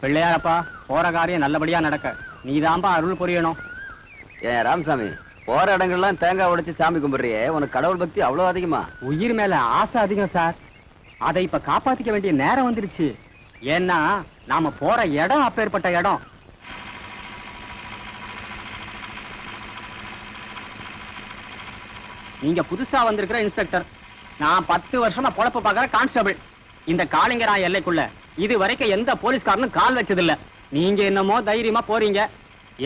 பிள்ளையாரப்பா, போற காரியம் நல்லபடியா நடக்க நீதான்பா அருள் புரியணும். ஏன் ராமசாமி, போற இடங்கள்லாம் தேங்காய் உடைச்சு சாமி கும்பிடுறியே, உனக்கு கடவுள் பக்தி அவ்வளவு அதிகமா? உயிர் மேல ஆசை அதிகம் சார். அதை இப்ப காப்பாத்திக்க வேண்டிய நேரம் வந்துருச்சு. ஏன்னா நாம போற இடம் அப்பேற்பட்ட இடம். நீங்க புதுசா வந்திருக்கிற இன்ஸ்பெக்டர், நான் 10 வருஷமா பொழப்பு பாக்குற கான்ஸ்டபிள். இந்த காளிங்கராய எல்லைக்குள்ள இது வரைக்கும் எந்த போலீஸ்காரனும் கால் வச்சதில்ல. நீங்க என்னமோ தைரியமா போறீங்க.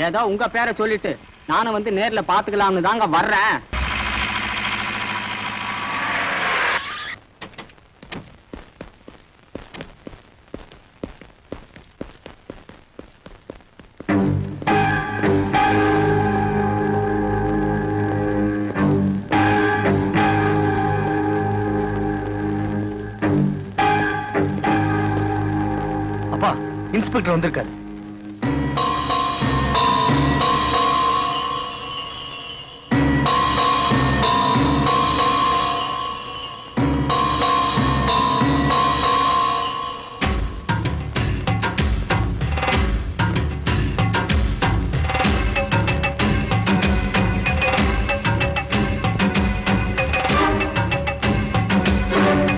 ஏதோ உங்க பேரை சொல்லிட்டு நானும் வந்து நேர்ல பாத்துக்கலாம்னு தாங்க வர்றேன். இன்ஸ்பெக்டர் வந்திருக்காரு.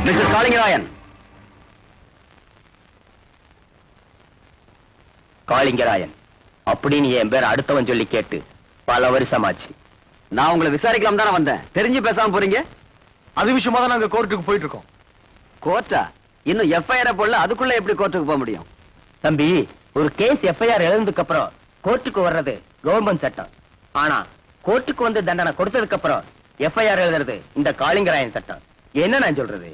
மிஸ்டர் காளிங்கராயன். காளிங்கராயன் அப்படின்னு என் பேர் அடுத்தவன் சொல்லி கேட்டு பல வருஷமாச்சு. நான் உங்களை விசாரிக்கலாம் தானே வந்தேன். தெரிஞ்சு பேசாம போறீங்க? அது விஷயமா தான் நாங்க கோர்ட்டுக்கு போயிட்டு இருக்கோம். கோர்ட்டா? இன்னும் எஃப்ஐஆர் போடல, அதுக்குள்ள எப்படி கோர்ட்டுக்கு போக முடியும்? தம்பி, ஒரு கேஸ் எஃப்ஐஆர் எழுந்ததுக்கு அப்புறம் கோர்ட்டுக்கு வர்றது கவர்மெண்ட் சட்டம். ஆனா கோர்ட்டுக்கு வந்து தண்டனை கொடுத்ததுக்கு அப்புறம் எஃப்ஐஆர் எழுதுறது இந்த காளிங்கராயன் சட்டம். என்ன நான் சொல்றது?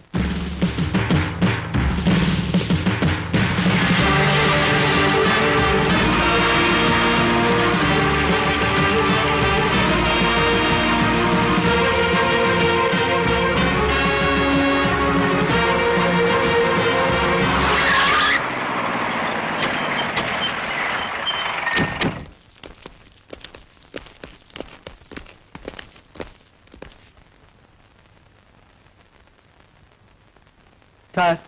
சார்,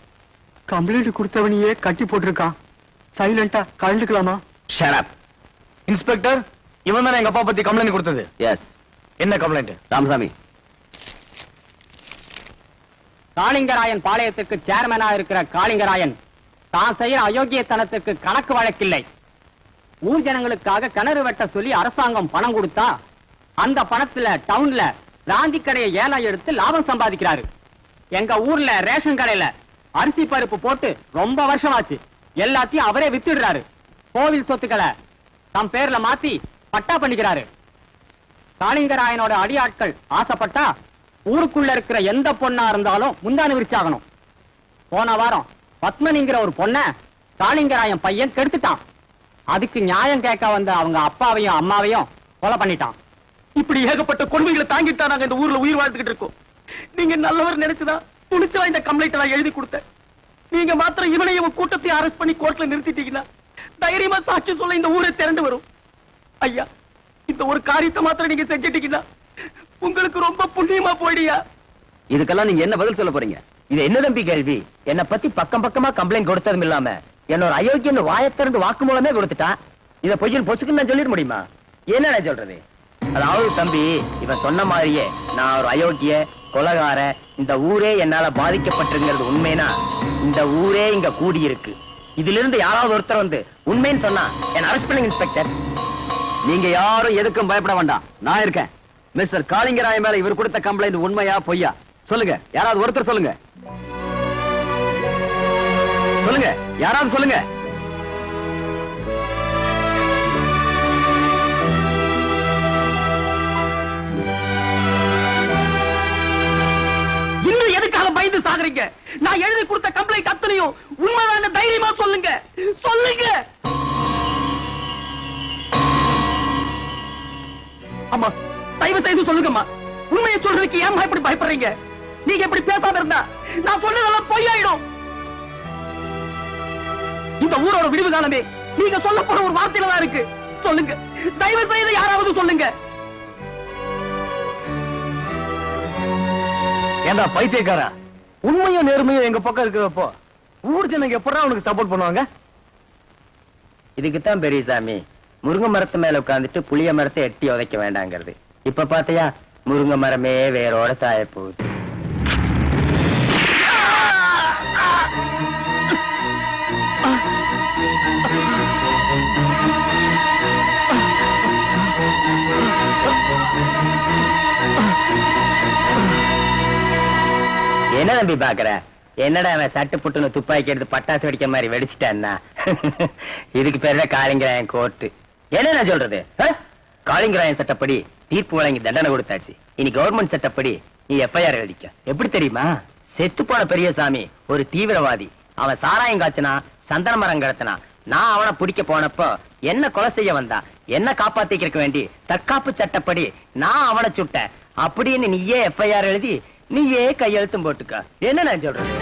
கம்ப்ளைண்ட் கொடுத்தவனையே கட்டி போட்டிருக்கான். சைலண்டா கலந்துக்கலாமா? Shut up. இன்ஸ்பெக்டர், இவன் தானே எங்க அப்பா பத்தி கம்ப்ளைண்ட் கொடுத்தது? எஸ். என்ன கம்ப்ளைண்ட்? ராமசாமி, காளிங்கராயன் பாளையத்துக்கு சேர்மனா இருக்கிற காளிங்கராயன் தான் செய்யற அயோக்கியத்தனத்துக்கு கணக்கு வழக்கில்லை. ஊர் ஜனங்களுக்காக கிணறு வெட்ட சொல்லி அரசாங்கம் பணம் கொடுத்தா அந்த பணத்துல டவுன்ல பிராந்தி கடையை ஏலம் எடுத்து லாபம் சம்பாதிக்கிறாரு. எங்க ஊர்ல ரேஷன் கடையில அரிசி பருப்பு போட்டு ரொம்ப வருஷமாச்சு. எல்லாத்தையும் அவரே வித்துடுறாரு. கோவில் சொத்துக்களை தம் பேர்ல மாத்தி பட்டா பண்ணிக்கிறாரு. காளிங்கராயனோட அடியாட்கள் ஆசைப்பட்டா ஊருக்குள்ள இருக்கிற எந்த பொண்ணா இருந்தாலும் முந்தானு விரிச்சாகணும். போன வாரம் பத்மனிங்கிற ஒரு பொண்ண காளிங்கராயன் பையன் கெடுத்துட்டான். அதுக்கு நியாயம் கேட்க வந்த அவங்க அப்பாவையும் அம்மாவையும் கொலை பண்ணிட்டான். இப்படி ஏகப்பட்ட கொடுமைகளை தாங்கிட்டா நாங்க இந்த ஊர்ல உயிர் வாழ்ந்துகிட்டு இருக்கோம். நீங்க நல்லவர் நினைச்சுதான் துணிச்சலா இந்த கம்ப்ளைண்ட் நான் எழுதி கொடுத்தேன். நீங்க மாத்திரம் இவனையும் கூட்டத்தையும் அரெஸ்ட் பண்ணி கோர்ட்ல நிறுத்திட்டீங்கன்னா தைரியமா சாட்சி சொல்ல இந்த ஊரை திரண்டு வரும். ஐயா, இந்த ஒரு காரியத்தை மாத்திரம் நீங்க செஞ்சிட்டீங்கன்னா உங்களுக்கு ரொம்ப புண்ணியமா போயிடியா. இதுக்கெல்லாம் நீங்க என்ன பதில் சொல்ல போறீங்க? இது என்ன தம்பி கேள்வி? என்னை பத்தி பக்கம் பக்கமா கம்ப்ளைண்ட் கொடுத்ததும் இல்லாம என்னோட அயோக்கியன்னு வாயத்திறந்து வாக்குமூலமே கொடுத்துட்டான். இத பொய்யில் பொசுக்குன்னு நான் சொல்லிட முடியுமா? என்ன நான் சொல்றது? அதாவது தம்பி, இவன் சொன்ன மாதிரியே நான் ஒரு அயோக்கிய கொலகார, இந்த ஊரே என்னால பாதிக்கப்பட்டிருக்கிறது உண்மைனா இந்த ஊரே இங்க கூடி இருக்கு. இதுல இருந்து யாராவது ஒருத்தர் வந்து உண்மைன்னு சொன்னா என்ன அரெஸ்ட் பண்ணுங்க இன்ஸ்பெக்டர். நீங்க யாரும் எதுக்கும் பயப்பட வேண்டாம், நான் இருக்கேன். மிஸ்டர் காளிங்கராய மேல இவர் கொடுத்த கம்ப்ளைண்ட் உண்மையா பொய்யா சொல்லுங்க. யாராவது ஒருத்தர் சொல்லுங்க. சொல்லுங்க, யாராவது சொல்லுங்க. இன்னும் எதுக்காக பயந்து சாகுறீங்க? நான் எழுதி கொடுத்த கம்ப்ளைண்ட் அத்தனையும் உண்மைதான், தைரியமா சொல்லுங்க. சொல்லுங்க. அம்மா, தயவு செய்து சொல்லுங்கம்மா. உண்மையை சொல்றதுக்கு ஏன் இப்படி பயப்படுறீங்க? நீங்க எப்படி பேசாம இருந்தா நான் சொன்னதெல்லாம் பொய்யாயிடும். இந்த ஊரோட விடுவு காலமே நீங்க சொல்ல போற ஒரு வார்த்தையில தான் இருக்கு. சொல்லுங்க, தயவு செய்து யாராவது சொல்லுங்க. ஏண்டா பைத்தியக்காரா, உண்மையும் நேர்மையும் எங்க பக்கம் இருக்கிறப்போ ஊர் ஜனங்க எப்படா உனக்கு சப்போர்ட் பண்ணுவாங்க? இதுக்குத்தான் பெரியசாமி முருங்கை மரத்து மேல உட்கார்ந்துட்டு புளிய மரத்தை எட்டி உதைக்க வேண்டாங்கிறது. இப்ப பாத்தியா முருங்கை மரமே வேரோட சாய போகுது. என்ன தம்பி பாக்குற? என்னடா அவன் சட்டு புட்டுன்னு துப்பாக்கி எடுத்து பட்டாசு வெடிக்கிற மாதிரி வெடிச்சிட்டான்னா? இதுக்கு பேரு காளிங்கராயன் கோர்ட்டு. என்ன நான் சொல்றது? காளிங்கராயன் சட்டப்படி தீர்ப்பு வழங்கி தண்டனை கொடுத்தாச்சு. இனி கவர்மெண்ட் சட்டப்படி நீ எஃப்ஐஆர் எழுதிக்க. எப்படி தெரியுமா? செத்து போன பெரியசாமி ஒரு தீவிரவாதி. அவன் சாராயம் காய்ச்சனா, சந்தன மரம் கடத்தினா. நான் அவனை பிடிக்க போனப்போ என்ன கொலை செய்ய வந்தா, என்ன காப்பாத்திக்க வேண்டி தற்காப்பு சட்டப்படி நான் அவனை சுட்டேன் அப்படின்னு நீயே எஃப்ஐஆர் எழுதி நீயே கையெழுத்தும் போட்டுக்க. என்ன நான் சொல்றது?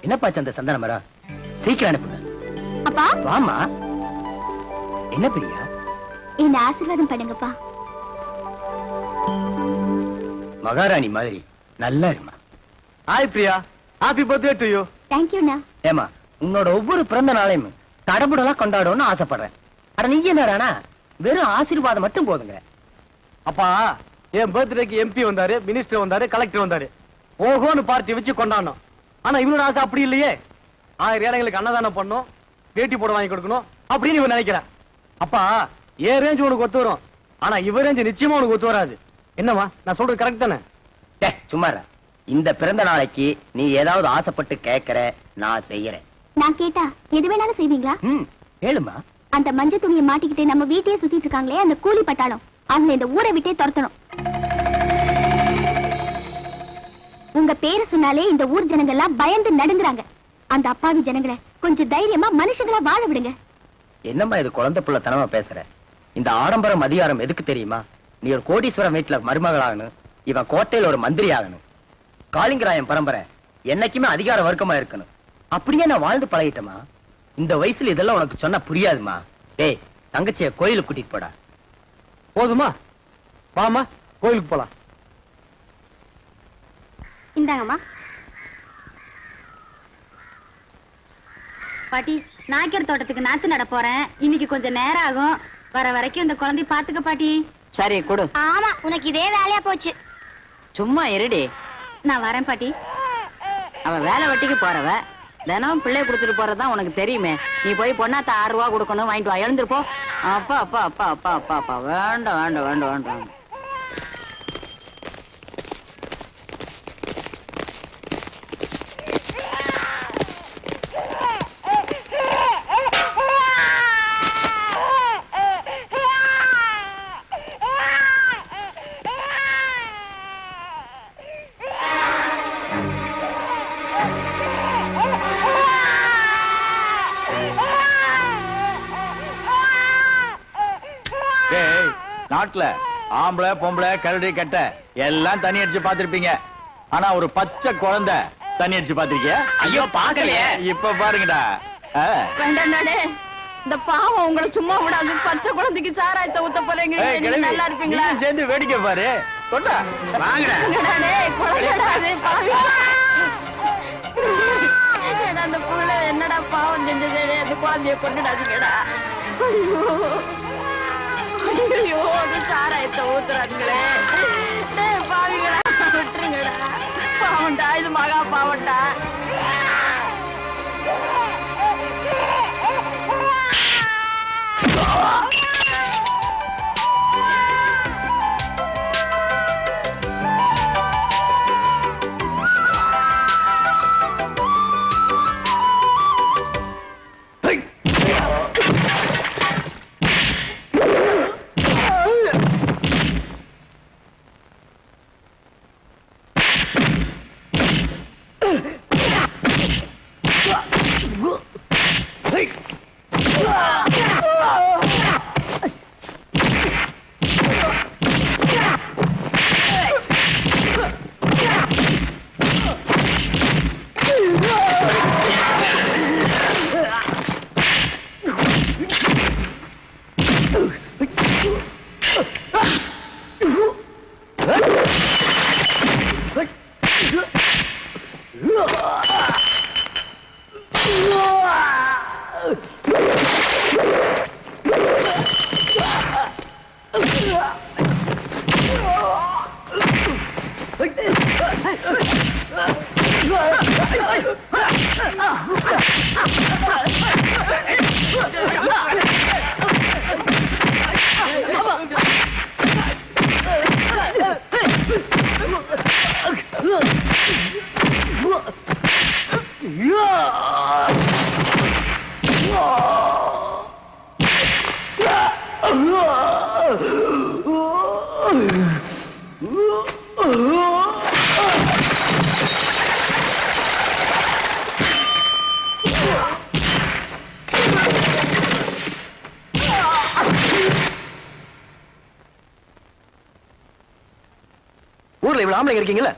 என்னப்பா அந்த சந்தன மரம்? சீக்கிரம் அனுப்புங்க. அப்பா வாமா. என்ன பிரியா? என்ன ஆசீர்வாதம் பண்ணுங்கப்பா. மகாராணி மாதிரி நல்லா இருமா. Hi Priya, happy birthday to you. Thank யூண்ணா. ஏமா உன்னோட ஒவ்வொரு பிறந்த நாளையும் தடபுடலாம் கொண்டாடணும்னு ஆசைப்படுறேன். அட நீ என்னடா வெறும் ஆசீர்வாதம் மட்டும் போதுங்க. அப்பா என் பர்த்டேக்கு எம்பி வந்தாரு, மினிஸ்டர் வந்தாரு, கலெக்டர் வந்தாரு. ஓஹோன்னு பார்ட்டி வச்சு கொண்டாடணும். ஆனா இவனோட ஆசை அப்படி இல்லையே. 1000 ஏழைங்களுக்கு அன்னதானம் பண்ணும், வேட்டி போட வாங்கி கொடுக்கணும் அப்படின்னு இவன் நினைக்கிறான். அப்பா ஏன் ரேஞ்ச் உனக்கு ஒத்து வரும், ஆனா இவ ரேஞ்ச் நிச்சயமா உனக்கு ஒத்து வராது. என்னவா நான் சொல்றது கரெக்ட் தானே? சும்மாரா. இந்த பிறந்த நாளைக்கு நீ ஏதாவது ஆசைப்பட்டு கேட்கற, நான் செய்யறேன். நான் கேட்டா எது வேணாலும் செய்வீங்களா? கேளுமா. அந்த மஞ்சள் துணியை மாட்டிக்கிட்டு நம்ம வீட்டையே சுத்திட்டு இருக்காங்களே அந்த கூலி பட்டாளம், அவங்க இந்த ஊரை விட்டே துரத்தணும். உங்க பேரை சொன்னாலே இந்த ஊர் ஜனங்க எல்லாம் பயந்து நடுங்குறாங்க. அந்த அப்பாவி ஜனங்களை கொஞ்சம் தைரியமா மனுஷங்களா வாழ விடுங்க. என்னம்மா இது குழந்தை புள்ள தனமா பேசுற? இந்த ஆடம்பரம் அதிகாரம் எதுக்கு தெரியுமா? நீ ஒரு கோடீஸ்வரம் வீட்டுல மருமகளாகணும், இவன் கோட்டையில ஒரு மந்திரி ஆகணும். காளிங்கராயன் பரம்பரை என்னைக்குமே அதிகார வர்க்கமா இருக்கணும். அப்படியே நான் வாழ்ந்து பழகிட்டமா. இந்த வயசுல இதெல்லாம் உனக்கு சொன்னா புரியாதுமா. டேய் தங்கச்சிய கோயிலுக்கு கூட்டிட்டு போடா. போதுமா? வாமா கோயிலுக்கு போலாம். இந்தாங்கம்மா. பாட்டி, நாய்க்கர் தோட்டத்துக்கு நாத்து நட போறேன். இன்னைக்கு கொஞ்சம் நேரம் ஆகும். வர வரைக்கும் இந்த குழந்தை பாத்துக்க பாட்டி. சரி கொடு. ஆமா, உனக்கு இதே வேலையா போச்சு. சும்மா இருடி. நான் வரேன் பாட்டி. அவ வேலை வெட்டிக்கு போறவ, தினம் பிள்ளை கொடுத்துட்டு போறதுதான் உனக்கு தெரியுமே. நீ போய் பொண்ணாத்த 6 ரூபா கொடுக்கணும், வாங்கிட்டு வா. எழுந்திருப்போ. அப்பா அப்பா அப்பா அப்பா அப்பா அப்பா வேண்டாம் வேண்டாம் வேண்டாம் வேண்டாம். நாட்டுல ஆம்பளை பொம்பளை கரடி கட்ட எல்லாம் தண்ணி அடிச்சு பாத்திருப்பீங்க. ஆனா ஒரு பச்சை குழந்தை தண்ணி அடிச்சு பாத்திருக்கிய? ஐயோ பாக்கலையே. இப்ப பாருங்கடா. வேண்டாண்டே, இந்த பாவம் உங்களை சும்மா விடாது. பச்சை குழந்தைக்கு சாராயத்தை ஊத்த போறீங்க. நல்லா இருப்பீங்களா? நீ சேர்ந்து வேடிக்கை பாரு. கொண்டா வாங்கடா. அந்த புள்ள என்னடா பாவம் செஞ்சது? அந்த குழந்தைய கொண்டுடாதீங்கடா. ஐயோ, அது சாராயத்தை ஊத்துறாங்களே. பாவீங்களா, விட்டுருங்கடா. பாவண்டா, இது மகா பாவண்டா. ஊர்ல இவ்வளவு ஆம்பளைங்க இருக்கீங்களா?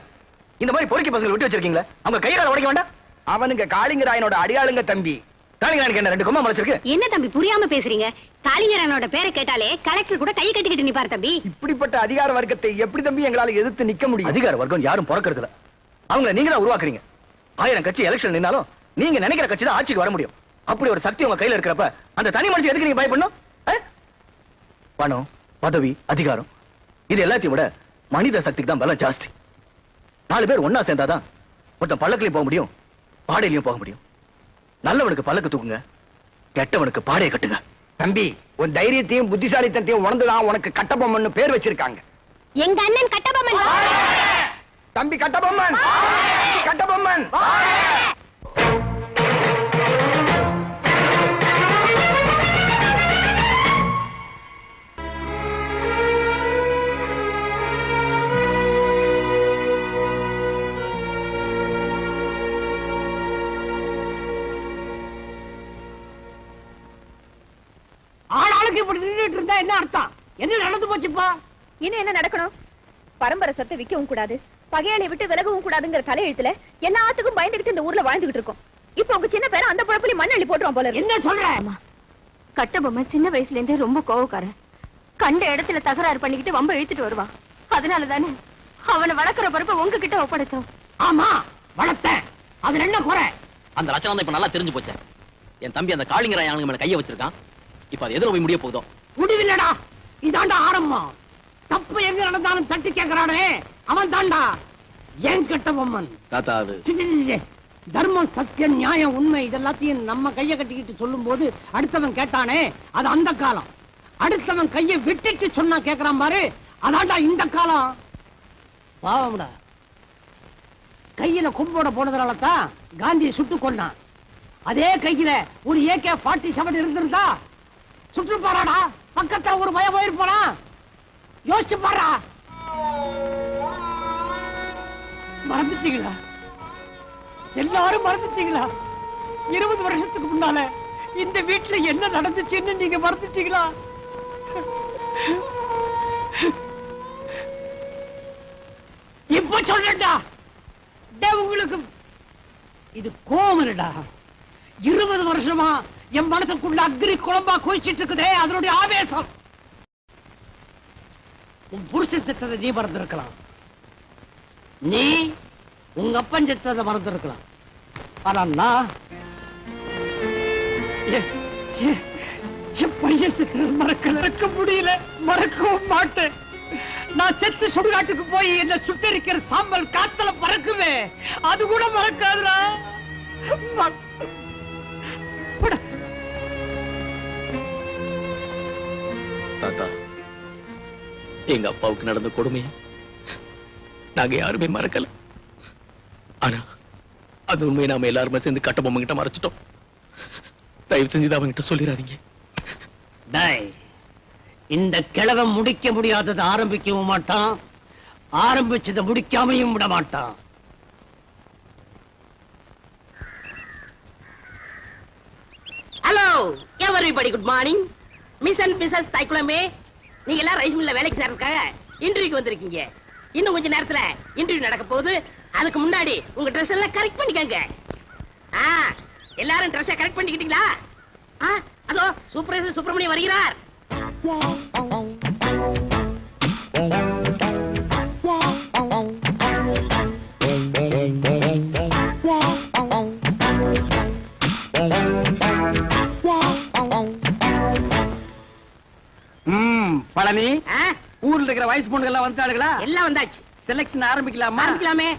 இந்த மாதிரி பொறுக்கி பசங்களை விட்டு வச்சிருக்கீங்களா? அவங்க கையால உடைக்க வேண்டாம். அவனுங்க காளிங்கராயனோட அடியாளுங்க தம்பி. காளிங்கராயனுக்கு என்ன 2 கொம்பா முளைச்சிருக்கு? என்ன தம்பி புரியாம பேசுறீங்க? காளிங்கராயனோட பேரை கேட்டாலே கலெக்டர் கூட கையை கட்டிக்கிட்டு நிப்பாரு தம்பி. இப்படிப்பட்ட அதிகார வர்க்கத்தை எப்படி தம்பி எங்களால எதிர்த்து நிக்க முடியும்? அதிகார வர்க்கம் யாரும் பிறக்கிறது இல்ல. அவங்கள நீங்க தான் உருவாக்குறீங்க. 1000 கட்சி எலெக்ஷன் நின்னாலும் நீங்க நினைக்கிற கட்சி தான் ஆட்சிக்கு வர முடியும். அப்படி ஒரு சக்தி உங்க கையில இருக்கிறப்ப அந்த தனி மனுஷன் எதுக்கு நீங்க பயப்படணும்? பணம், பதவி, அதிகாரம் இது எல்லாத்தையும் விட மனித சக்திக்கு தான் பலம் ஜாஸ்தி. 4 பேர் ஒன்னா சேர்ந்தாதான் ஒருத்தன் பல்லக்கிலையும் போக முடியும், பாடையிலையும் போக முடியும். நல்லவனுக்கு பல்லக்கு தூக்குங்க, கெட்டவனுக்கு பாடையை கட்டுங்க. தம்பி, உன் தைரியத்தையும் புத்திசாலித்தனத்தையும் உணர்ந்துதான் உனக்கு கட்டபொம்மன் பேர் வச்சிருக்காங்க. எங்க அண்ணன் கட்டபொம்மன். தம்பி கட்டபொம்மன், கட்டபொம்மன். ஆளாளுக்கு இப்படி நின்றுட்டு இருந்தா என்ன அர்த்தம்? என்ன நடந்து போச்சுப்பா? இன்னும் என்ன நடக்கணும்? பரம்பரை சொத்தை விற்கவும் கூடாது, பகையாளை விட்டு விலகவும் கூடாதுங்கிற தலையெழுத்துல எல்லாத்துக்கும் பயந்துகிட்டு இந்த ஊர்ல வாழ்ந்துகிட்டு இருக்கோம். இப்ப உங்க சின்ன பேர அந்த குழப்பலி மண்ணள்ளி போட்டுருவோம் போல இருக்கு. என்ன சொல்ற? கட்டபொம்மன் சின்ன வயசுல இருந்தே ரொம்ப கோவக்காரன். கண்ட இடத்துல தகராறு பண்ணிக்கிட்டு வம்ப இழுத்துட்டு வருவான். அதனாலதானே அவனை வளர்க்கிற பொறுப்பை உங்ககிட்ட ஒப்படைச்சோம். ஆமா, வளர்த்தேன். அதுல என்ன குறை? அந்த லட்சணம் இப்ப நல்லா தெரிஞ்சு போச்சு. என் தம்பி அந்த காளிங்கராயன் மேல கைய வச்சிருக்கான். இப்ப அது எதுல போய் முடிய போகுதோ? முடிவில்லடா, இதாண்டா ஆரம்பம். தப்பு எங்க நடந்தாலும் தட்டி கேட்கிறானே அவன் தாண்டா ஏன் கட்டபொம்மன். தாத்தா அது தர்மம், சத்தியம், நியாயம், உண்மை இதெல்லாத்தையும் நம்ம கைய கட்டிக்கிட்டு சொல்லும் போது அடுத்தவன் கேட்டானே அது அந்த காலம். அடுத்தவன் கையை விட்டுட்டு சொன்னா கேட்கிறான் பாரு, அதாண்டா இந்த காலம். பாவம்டா, கையில கொம்போட போனதுனாலதான் காந்தியை சுட்டு கொண்டான். அதே கையில ஒரு AK-47 இருந்திருந்தா சுற்று பாராடா, பக்கத்துல ஒரு பய போயிருப்பானா? யோசிச்சு பாரா. மறந்துட்டீங்களா? எல்லாரும் மறந்துட்டீங்களா? 20 வருஷத்துக்கு முன்னால இந்த வீட்டுல என்ன நடந்துச்சுன்னு நீங்க மறந்துட்டீங்களா? இப்ப சொல்றா, உங்களுக்கு இது கோமலடா. 20 வருஷமா என் மனசுக்குள்ள அக்னி குழம்பா கோயிச்சிட்டு இருக்குதே, அதனுடைய ஆவேசம். உன் புருஷன் செத்ததை நீ மறந்திருக்கலாம், நீ உங்க அப்பன் செத்ததை மறந்திருக்கலாம். ஆனா நான் என் பையன் செத்ததை மறக்க முடியல, மறக்கவும் மாட்டேன். நான் செத்து சுடுகாட்டுக்கு போய் என்ன சுட்டரிக்கிற சாம்பல் காத்துல பறக்குமே, அது கூட மறக்காதுடா. தாத்தா, எங்க அப்பாவுக்கு நடந்த கொடுமையை நாங்க யாருமே மறக்கல. ஆனா அது உண்மையை நாம எல்லாருமே சேர்ந்து கட்டபொம்மன் கிட்ட மறைச்சிட்டோம். தயவு செஞ்சு அவங்க கிட்ட சொல்லிடாதீங்க. இந்த கிழவன் முடிக்க முடியாததை ஆரம்பிக்கவும் மாட்டான், ஆரம்பிச்சதை முடிக்காமையும் விட மாட்டான். Hello everybody, good morning. Miss and Mrs தைக்குளமே, நீங்க எல்லாம் ரைஸ் மில்ல வேலைக்கு சேர்றதுக்காக இன்டர்வியூக்கு வந்திருக்கீங்க. இன்னும் கொஞ்ச நேரத்துல இன்டர்வியூ நடக்க போகுது. அதுக்கு முன்னாடி உங்க ட்ரெஸ் எல்லாம் கரெக்ட் பண்ணிக்கங்க. எல்லாரும் ட்ரெஸ்ஸை கரெக்ட் பண்ணிக்கிட்டீங்களா? அதோ சூப்பர்வைசர் சுப்பிரமணியம் வருகிறார். பழனி ஆ? ஊர்ல இருக்கிற வயசு பொண்ணுங்க எல்லாம் வந்துட்டாளுங்களா? எல்லாம் வந்தாச்சு. செலக்ஷன் ஆரம்பிக்கலாமா? ஆரம்பிக்கலாமே.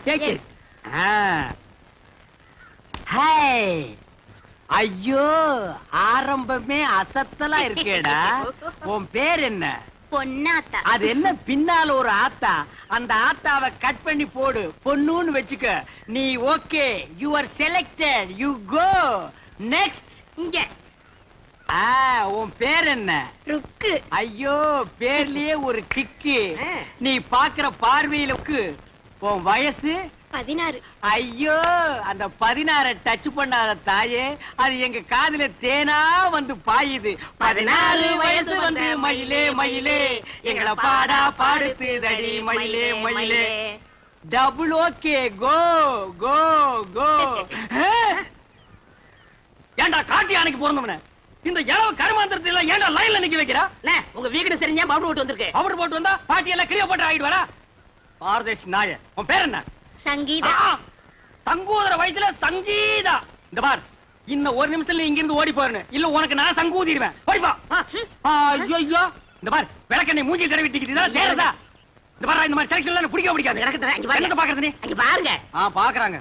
Take Yes. இட். ஹாய். ஐயோ, ஆரம்பமே அசத்தலா இருக்கேடா. உன் பேர் என்ன? பொன்னாத்தா. அது என்ன பின்னால ஒரு ஆத்தா? அந்த ஆத்தாவை கட் பண்ணி போடு, பொண்ணுன்னு வெச்சுக்க. நீ okay, you are selected, you go next. இங்க உன் பேர் என்ன? ருக்கு. ஐயோ, பேர்லயே ஒரு கிக்கு. ஆ. நீ பாக்குற பார்வையிலுக்கு. உன் வயசு? 16. ஐயோ, அந்த 16 டச் பண்ணாத தாயே, அது எங்க காதுல தேனா வந்து பாயுது. 14 வயசு வந்து மயிலே மயிலே எங்களை பாடா பாடுத்துதடி மயிலே மயிலே. டபுள் ஓகே, கோ கோ கோ. ஏண்டா காட்டி யானைக்கு பிறந்தவன இந்த இளவு கருமாந்திரத்தை எல்லாம் ஏண்டா லைன்ல நிக்க வைக்கிறா? அண்ணே, உங்க வீடு தெரிஞ்சா பவுடர் போட்டு வந்திருக்கு. பவுடர் போட்டு வந்தா பாட்டி எல்லாம் கிளியோ போட்டு ஆகிடுவாரா? பாரதேஷ் நாய, உன் பேர் என்ன? சங்கீதா. சங்கூதர வயசுல சங்கீதா. இந்த பார், இன்னும் ஒரு நிமிஷத்துல இங்க இருந்து ஓடி போறேன்னு இல்ல உனக்கு நான் சங்கூதிடுவேன். ஓடிப்பா. ஐயோ, இந்த பார், விளக்கண்ணை மூஞ்சி தடவி டிக்கிட்டு நேரதா. இந்த பார், இந்த மாதிரி செலக்ஷன் எல்லாம் பிடிக்க பிடிக்காது. எனக்கு தரேன். இங்க பாருங்க. என்னத்த பாக்குறது நீ? அங்க பாருங்க. பாக்குறாங்க.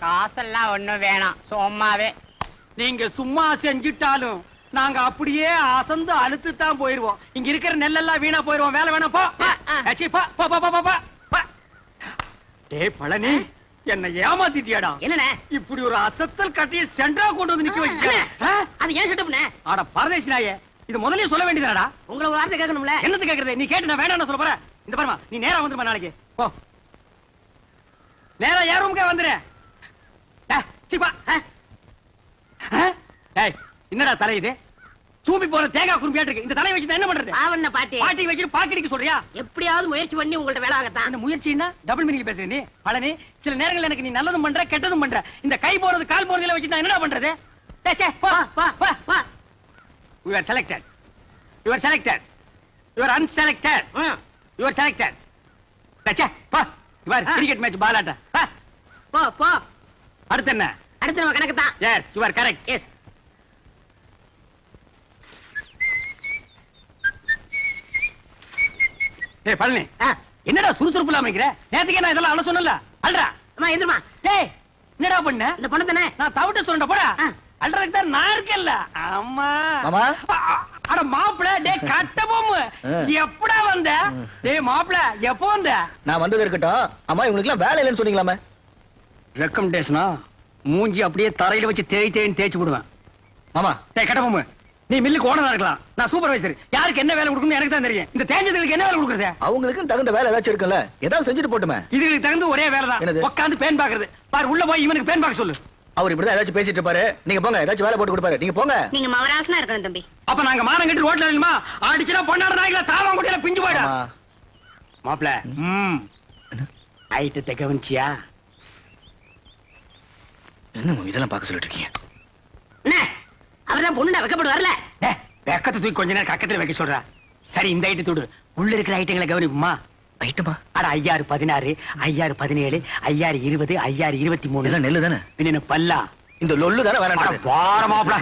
காசெல்லாம் ஒண்ணும் வேணாம், சும்மாவே. நீங்க சும்மா செஞ்சுட்டாலும் நாங்க அப்படியே அசந்து அழுத்து தான் போயிருவோம். இங்க இருக்கிற நெல்லெல்லாம் வீணா போயிருவோம். வேலை வேணாம், போ. ஏச்சி, போ போ போ போ போ போ. டேய் பழனி, என்ன ஏமாத்திட்டியாடா? என்னண்ணே? இப்படி ஒரு அசத்தல் கட்டிய சென்டரா கொண்டு வந்து நிக்க வச்சிட்டியா? அது ஏன் செட்டப்னே? அட பரதேசி நாயே, இது முதல்லயே சொல்ல வேண்டியதுடா. உங்களை ஒரு வார்த்தை கேட்கணும்ல. என்னது கேக்குறது? நீ கேட்டு நான் வேண்டாம்னு சொல்ல போறேன். இந்த பாருமா, நீ நேரா வந்துருமா நாளைக்கு. போ, நேரா ஏ ரூமுக்கே வந்துரு. சிப்பா. டேய், என்னடா தலை இது? சூப்பி போற தேங்காய் குறும்பியாட்டு இருக்கு. இந்த தலையை வச்சு என்ன பண்றது? பாவண்ண பாட்டி. பாட்டி வச்சுட்டு பாக்கடிக்க சொல்றியா? எப்படியாவது முயற்சி பண்ணி உங்கள்ட்ட வேலை ஆகத்தான். அந்த முயற்சின்னா டபுள் மீனிங் பேசுற நீ. பழனி, சில நேரங்கள்ல எனக்கு நீ நல்லதும் பண்ற கெட்டதும் பண்ற. இந்த கை போறது கால் போறதுல வச்சு நான் என்னடா பண்றது? டேய் சே, போ போ போ போ. You are selected. You are selected. You are unselected. You are selected. டேய் சே, போ. இவர் கிரிக்கெட் மேட்ச் பாலாட்ட. போ போ. அடுத்து என்ன? அடுத்து நம்ம கணக்கு தான். Yes, you are correct. Yes. டேய் பழனி, என்னடா சுறுசுறுப்பு இல்லாம இருக்கிற? நேத்துக்கே நான் இதெல்லாம் அழ சொன்னல. அல்றா. அம்மா எந்திரமா. டேய், என்னடா பண்ண? இந்த பொண்ணு தானே? நான் தவிட்ட சொல்றேன் போடா. அல்றதுக்கு தான் நான் இருக்கேன்ல. அம்மா. மாமா. அட மாப்ள, டேய் கட்ட பொம்மு. எப்படா வந்த? டேய் மாப்ள, எப்போ வந்த? நான் வந்தது இருக்கட்டும். அம்மா இவங்களுக்கு எல்லாம் வேலை இல்லைன்னு சொன்னீங்களாமே. ரெக்கமெண்டேஷனா? மூஞ்சி அப்படியே தரையில வச்சு தேய்ன்னு தேய்ச்சு விடுவேன். மாமா, டேய் கட்ட பொம்மு, நீ மில்லுக்கு ஓனரா இருக்கலாம். நான் சூப்பர்வைசர். யாருக்கு என்ன வேலை கொடுக்கணும்னு எனக்கு தான் தெரியும். இந்த தேஞ்சதுக்கு என்ன வேலை கொடுக்கறது? அவங்களுக்கு தகுந்த வேலை ஏதாச்சும் இருக்குல்ல, ஏதாவது செஞ்சுட்டு போட்டுமே. இதுக்கு தகுந்த ஒரே வேலை தான். என்னது? உட்காந்து பேன் பாக்குறது. பாரு, உள்ள போய் இவனுக்கு பேன் பாக்க சொல்லு. அவர் இப்படிதான் ஏதாச்சும் பேசிட்டு இருப்பாரு. நீங்க போங்க, ஏதாச்சும் வேலை போட்டு கொடுப்பாரு. நீங்க போங்க. நீங்க மவராசனா இருக்கணும் தம்பி. அப்ப நாங்க மானம் கட்டி ரோட்ல இல்லமா ஆடிச்சுனா பொண்ணாட நாய்கள தாவாங்குடியில பிஞ்சு போய்டா. ஆமா. மாப்ள, ஐட்டத்தை கவனிச்சியா? என்ன இதெல்லாம் பார்க்க சொல்லிட்டு இருக்கீங்க? என்ன? அவர்தான் பொண்ணுடா, வெக்கப்பட்டு வரல. வெக்கத்தை தூக்கி கொஞ்ச நேரம் கக்கத்துல வைக்க சொல்றா. சரி, இந்த ஐட்டு தூடு. உள்ள இருக்கிற ஐட்டங்களை கவனிப்புமா? ஐட்டமா? அட 5016, 5017, 5020, 5023. இதெல்லாம் நெல்லு தானே? பின்ன பல்லா. இந்த லொல்லு தானே வேற. போற மாப்ள.